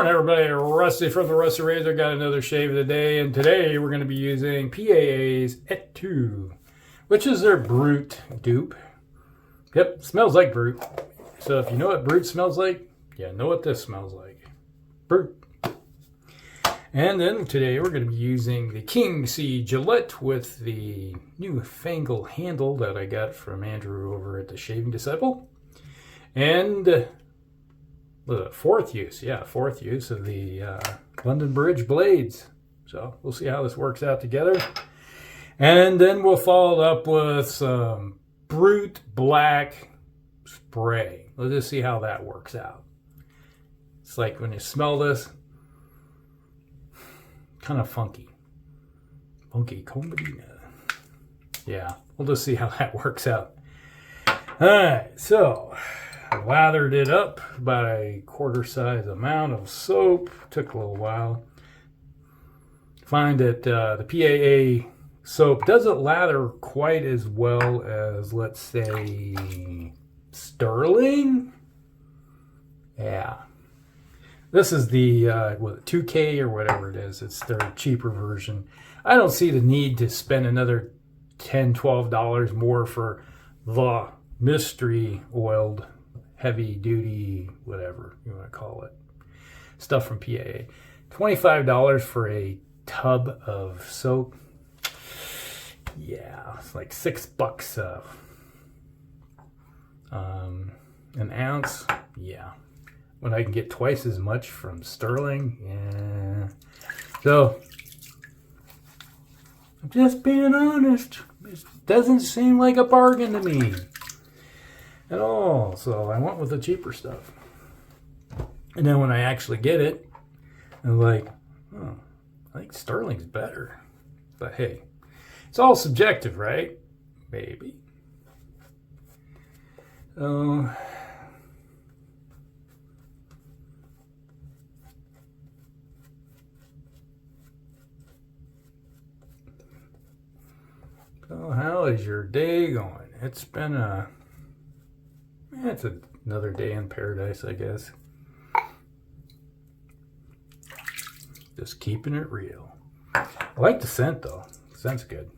Morning, everybody. Rusty from the Rusty Razor. Got another shave of the day, and today we're going to be using PAA's Et Tu, which is their Brut dupe. Yep, smells like Brut. So if you know what Brut smells like, yeah, know what this smells like. Brut. And then today we're going to be using the King C Gillette with the newfangled handle that I got from Andrew over at the Shaving Disciple. And fourth use of the London Bridge blades. So we'll see how this works out together. And then we'll follow it up with some Brut black spray. Let's just see how that works out. It's like when you smell this, kind of funky. Funky combina. Yeah, we'll just see how that works out. Alright, so I lathered it up by a quarter size amount of soap. Took a little while. Find that the PAA soap doesn't lather quite as well as, let's say, Sterling. Yeah. This is the 2K or whatever it is. It's their cheaper version. I don't see the need to spend another $10, $12 more for the mystery oiled, heavy duty, whatever you want to call it, stuff from PAA. $25 for a tub of soap. Yeah, it's like $6 an ounce. Yeah. When I can get twice as much from Sterling, yeah. So, I'm just being honest. It doesn't seem like a bargain to me at all. So I went with the cheaper stuff. And then when I actually get it, I'm like, oh, I think Sterling's better. But hey, it's all subjective, right? Maybe. So how is your day going? It's been it's another day in paradise, I guess. Just keeping it real. I like the scent though. The scent's good.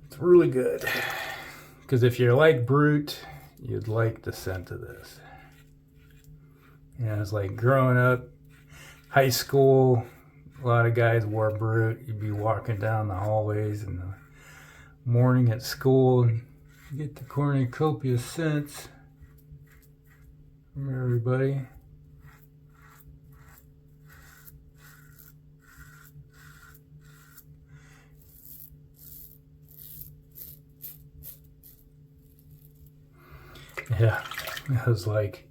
It's really good. Because if you like Brut, you'd like the scent of this. Yeah, it's like growing up, high school, a lot of guys wore Brut. You'd be walking down the hallways in the morning at school and you get the cornucopia scents from everybody. Yeah, it was like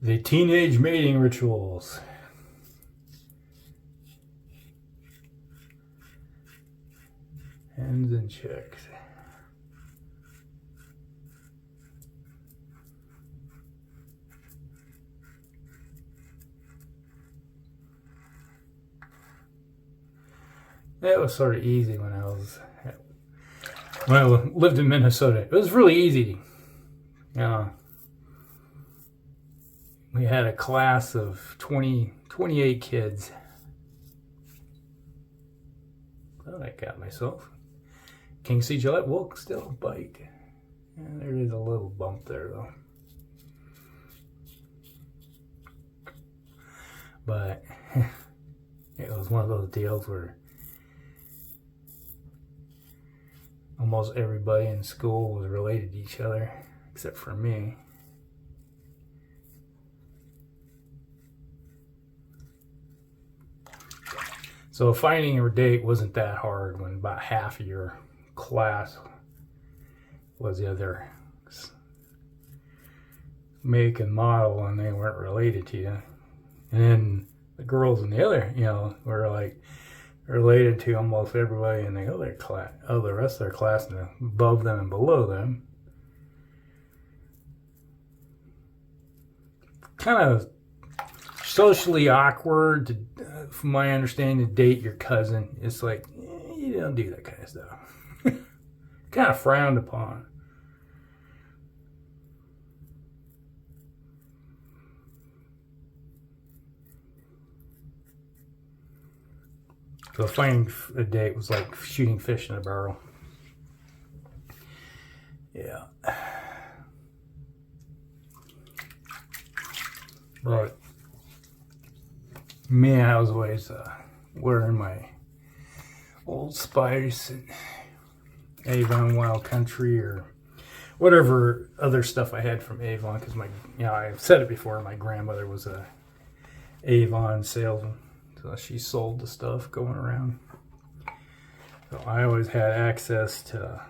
the teenage mating rituals. Hens and chicks. That was sort of easy when I lived in Minnesota. It was really easy. We had a class of 28 kids. Well, I got myself. King C Gillette will still bite. Yeah, there is a little bump there though. But it was one of those deals where almost everybody in school was related to each other, except for me. So finding a date wasn't that hard when about half of your class was the other make and model and they weren't related to you. And then the girls in the other, were like related to almost everybody in the other class, the rest of their class, and above them and below them. Kind of socially awkward, from my understanding, to date your cousin. It's like, you don't do that kind of stuff. Kind of frowned upon. So finding a date was like shooting fish in a barrel. Yeah. But man, I was always wearing my Old Spice and Avon Wild Country or whatever other stuff I had from Avon, because my, you know, I've said it before, my grandmother was a Avon salesman, so she sold the stuff going around. So I always had access to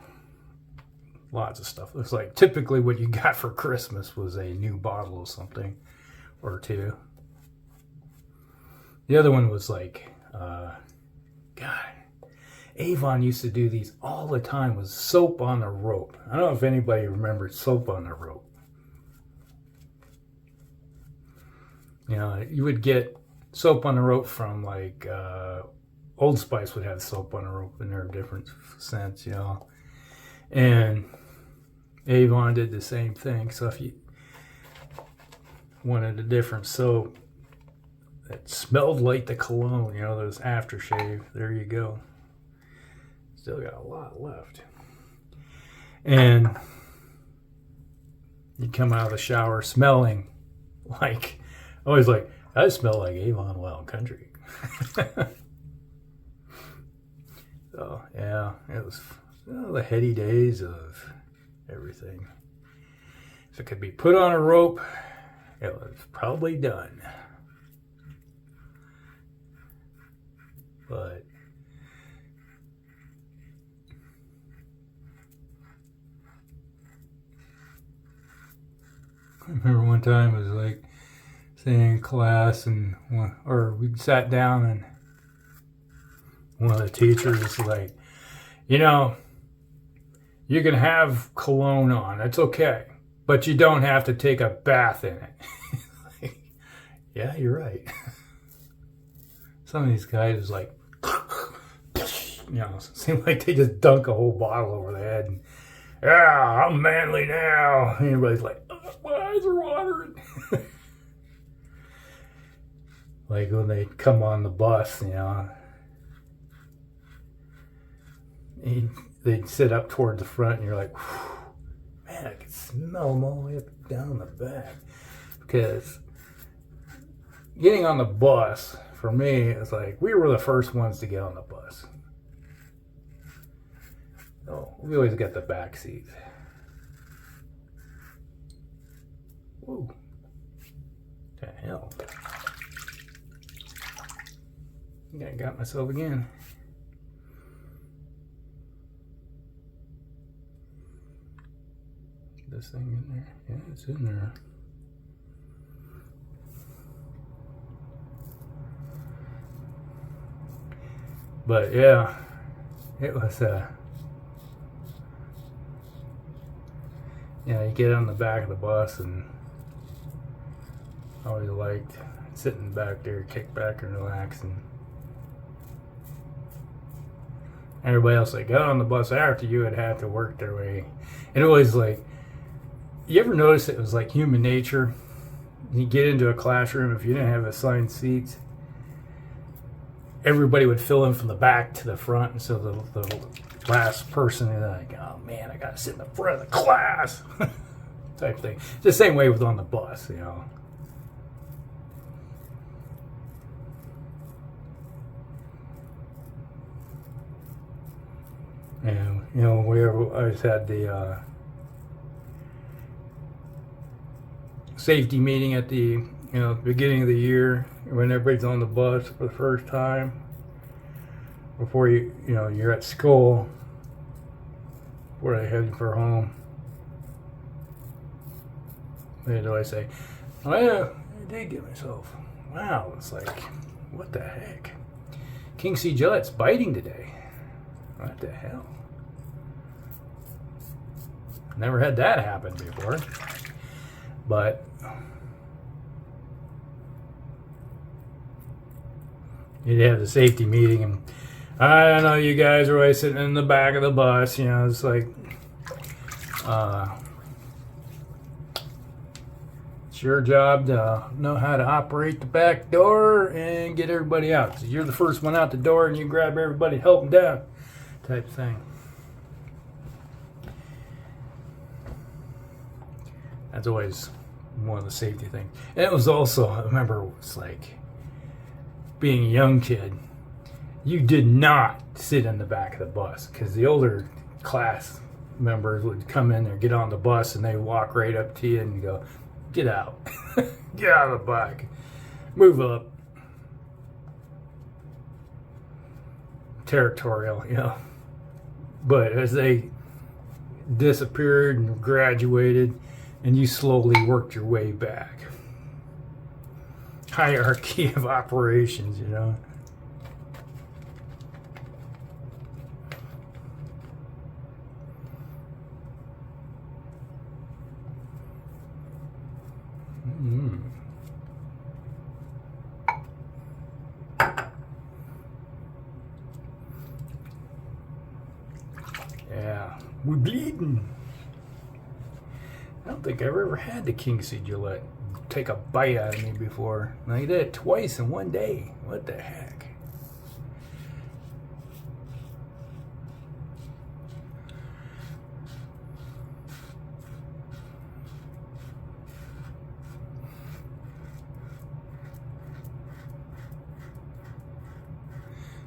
lots of stuff. It was like typically what you got for Christmas was a new bottle of something or two. The other one was like, God, Avon used to do these all the time, was soap on the rope. I don't know if anybody remembers soap on the rope. You know, you would get soap on the rope from like Old Spice would have soap on the rope in their different scents, you know. And Avon did the same thing. So if you wanted a different soap that smelled like the cologne, you know, those aftershave, there you go. Still got a lot left. And you come out of the shower smelling like, always like, I smell like Avon Wild Country. So, yeah, it was the heady days of everything. If it could be put on a rope, it was probably done. But I remember one time it was like sitting in class and we sat down and one of the teachers was like, you know, you can have cologne on, it's okay, but you don't have to take a bath in it. Like, yeah, you're right. Some of these guys is like, you know, seem like they just dunk a whole bottle over the head and, yeah, I'm manly now. And everybody's like, oh, my eyes are watering. Like when they come on the bus, you know, they'd sit up towards the front and you're like, man, I can smell them all the way up down the back. Because getting on the bus, for me, it's like we were the first ones to get on the bus. Oh, we always get the back seat. Whoa. What the hell? I think I got myself again. This thing in there? Yeah, it's in there. But yeah, it was yeah, you get on the back of the bus and I always liked sitting back there, kick back and relax, and everybody else that got on the bus after you would have to work their way. And it was like, you ever notice it was like human nature? You get into a classroom, if you didn't have assigned seats, everybody would fill in from the back to the front, and so the last person is like, oh man, I gotta sit in the front of the class type thing. It's the same way with on the bus, you know. And you know, we always had the safety meeting at the beginning of the year when everybody's on the bus for the first time before you're at school, before they head for home. They'd always say, oh yeah, I did get myself. Wow, it's like, what the heck? King C. Gillette's biting today. What the hell? Never had that happen before. But you'd have the safety meeting, and I don't know, you guys are always sitting in the back of the bus, you know, it's like It's your job to know how to operate the back door and get everybody out. So you're the first one out the door and you grab everybody, help them down, type thing. That's always one of the safety things. And it was also, I remember, it was like being a young kid, you did not sit in the back of the bus because the older class members would come in or get on the bus and they walk right up to you and go, get out. Get out of the back. Move up. Territorial, you know. But as they disappeared and graduated, and you slowly worked your way back. Hierarchy of operations, you know. Yeah, we're bleeding. I don't think I've ever had the Kingsley Gillette take a bite out of me before. I did it twice in one day. What the heck?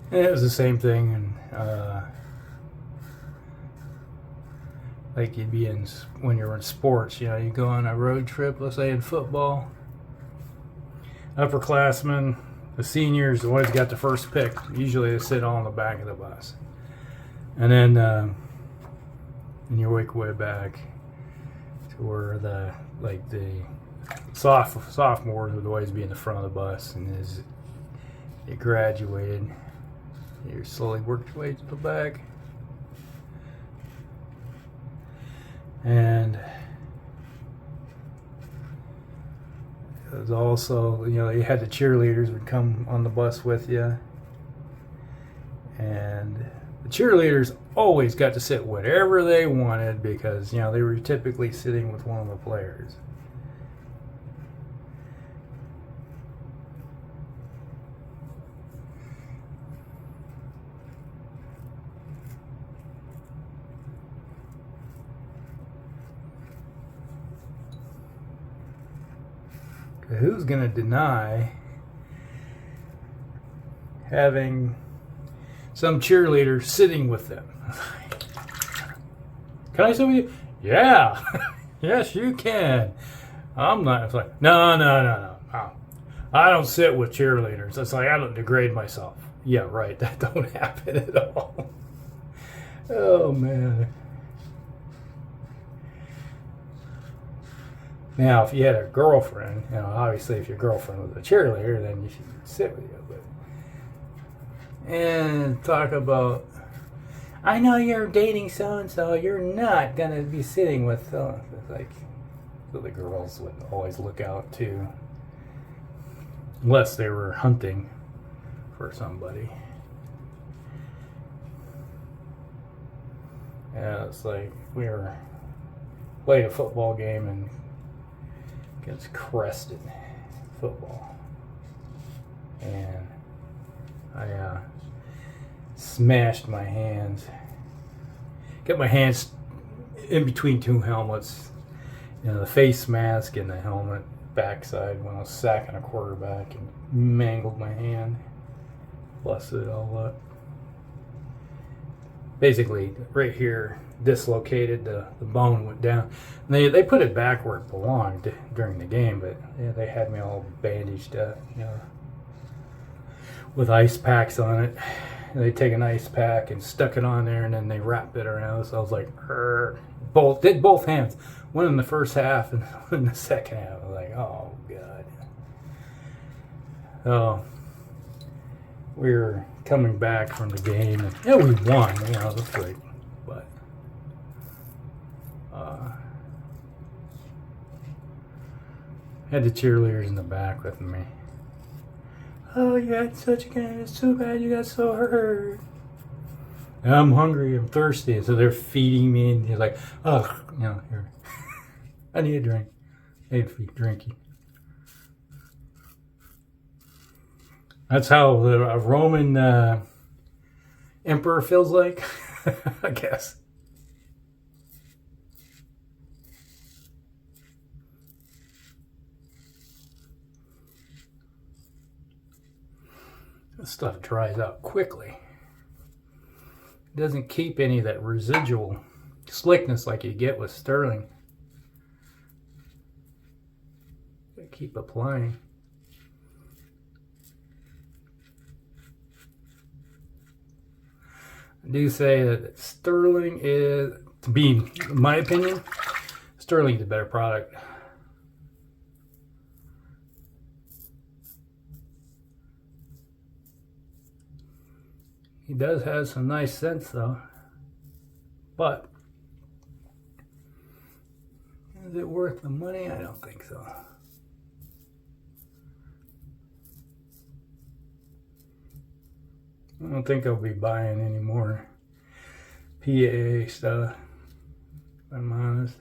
And it was the same thing, and like you'd be in when you're in sports, you know, you go on a road trip, let's say in football. Upperclassmen, the seniors always got the first pick. Usually they sit all in the back of the bus. And then and you work way back to where the sophomores would always be in the front of the bus, and as you graduated, you slowly worked your way to the back. And it was also, you know, you had the cheerleaders would come on the bus with you. And the cheerleaders always got to sit whatever they wanted because, you know, they were typically sitting with one of the players. Who's going to deny having some cheerleader sitting with them? Can I sit with you? Yeah. Yes, you can. I'm not. It's like, no. I don't sit with cheerleaders. It's like, I don't degrade myself. Yeah, right. That don't happen at all. Oh, man. Now, if you had a girlfriend, you know, obviously if your girlfriend was a cheerleader, then you should sit with you. But, and talk about, I know you're dating so-and-so, you're not going to be sitting with, it's like, so the girls would always look out too. Unless they were hunting for somebody. Yeah, it's like we were playing a football game and against Creston football, and I smashed my hands. Got my hands in between two helmets, you know, the face mask and the helmet backside when I was sacking a quarterback, and mangled my hand, busted it all up. Basically, right here, dislocated, the bone went down. And they put it back where it belonged during the game, but yeah, they had me all bandaged up, you know, with ice packs on it. And they take an ice pack and stuck it on there, and then they wrapped it around. So I was like, did both hands. One in the first half and one in the second half. I was like, oh, God. Oh, we were coming back from the game, and yeah, we won, you know, that's great. But had the cheerleaders in the back with me. Oh, you had such a game. It's too bad you got so hurt. And I'm hungry. I'm thirsty. So they're feeding me, and you're like, oh, you know, here. I need a drink. Made for drinking. That's how a Roman emperor feels like, I guess. This stuff dries out quickly. It doesn't keep any of that residual slickness like you get with sterling. Keep applying. I do say that sterling is, to be, in my opinion, sterling is a better product. He does have some nice scents though, but is it worth the money? I don't think so. I don't think I'll be buying any more PAA stuff, if I'm honest.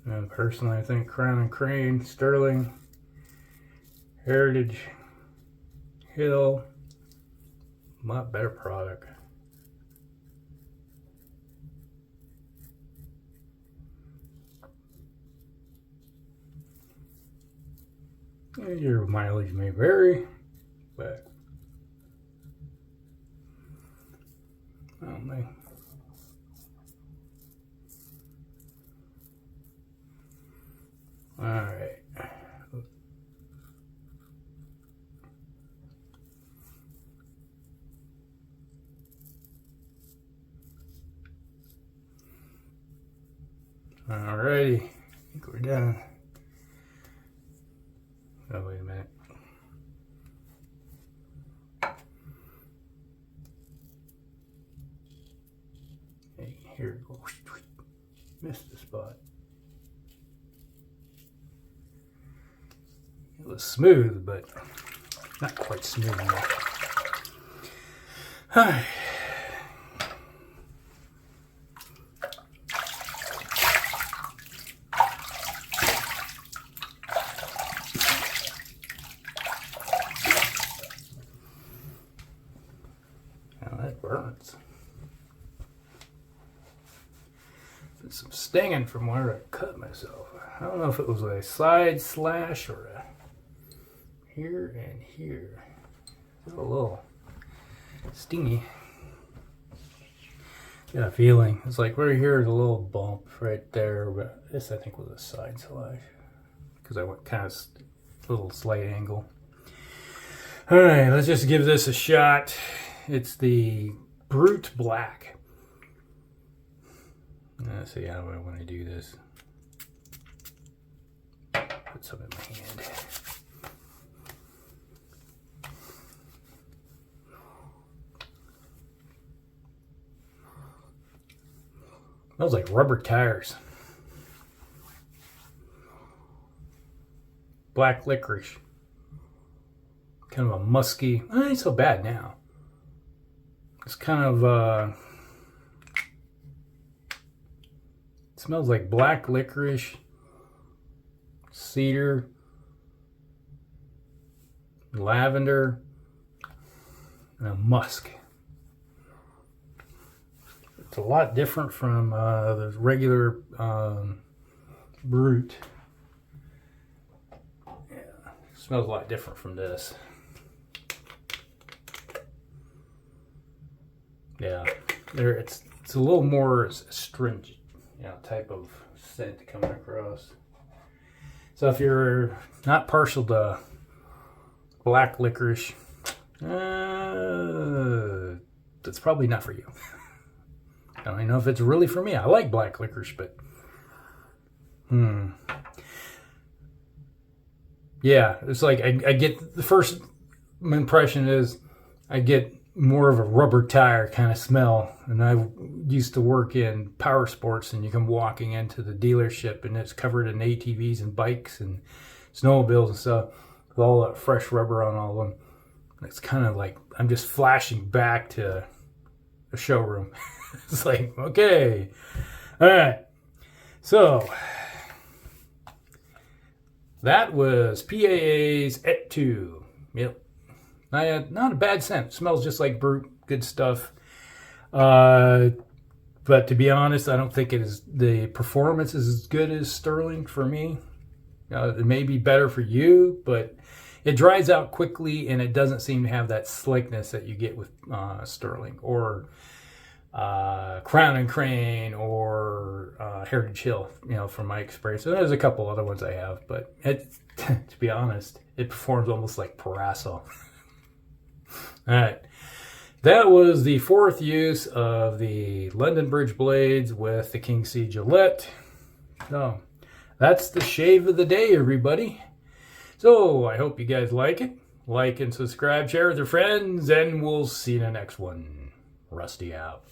And personally, I think Crown and Crane, Sterling, Heritage, Hill, much better product. Your mileage may vary, but I don't know. All right. Alrighty, I think we're done. Oh, wait a minute. Hey, here we go. Missed the spot. It was smooth, but not quite smooth enough. Alright. That burns. There's some stinging from where I cut myself. I don't know if it was a side slash or a here and here. It's a little stingy. Got a feeling. It's like right here is a little bump right there, but this I think was a side slash because I went kind of little slight angle. All right, let's just give this a shot. It's the Brut Black. Let's see how I want to do this. Put some in my hand. Smells like rubber tires. Black licorice. Kind of a musky. It ain't so bad now. It's kind of it smells like black licorice, cedar, lavender, and a musk. It's a lot different from the regular Brut. Yeah, it smells a lot different from this. Yeah, it's a little more astringent, type of scent coming across. So if you're not partial to black licorice, that's probably not for you. I don't even know if it's really for me. I like black licorice, but yeah, it's like I get the first impression is I get more of a rubber tire kind of smell. And I used to work in power sports, and you come walking into the dealership and it's covered in ATVs and bikes and snowmobiles and stuff with all that fresh rubber on all of them. It's kind of like I'm just flashing back to a showroom. It's like, okay. All right. So that was PAA's Et Tu. Yep. Not a bad scent. It smells just like Brut. Good stuff. But to be honest, I don't think the performance is as good as Sterling for me. It may be better for you, but it dries out quickly and it doesn't seem to have that slickness that you get with Sterling or Crown and Crane or Heritage Hill, from my experience. And there's a couple other ones I have, but to be honest, it performs almost like Parasol. All right. That was the 4th use of the London Bridge blades with the King C Gillette. So that's the shave of the day, everybody. So I hope you guys like it. Like and subscribe, share with your friends, and we'll see you in the next one. Rusty out.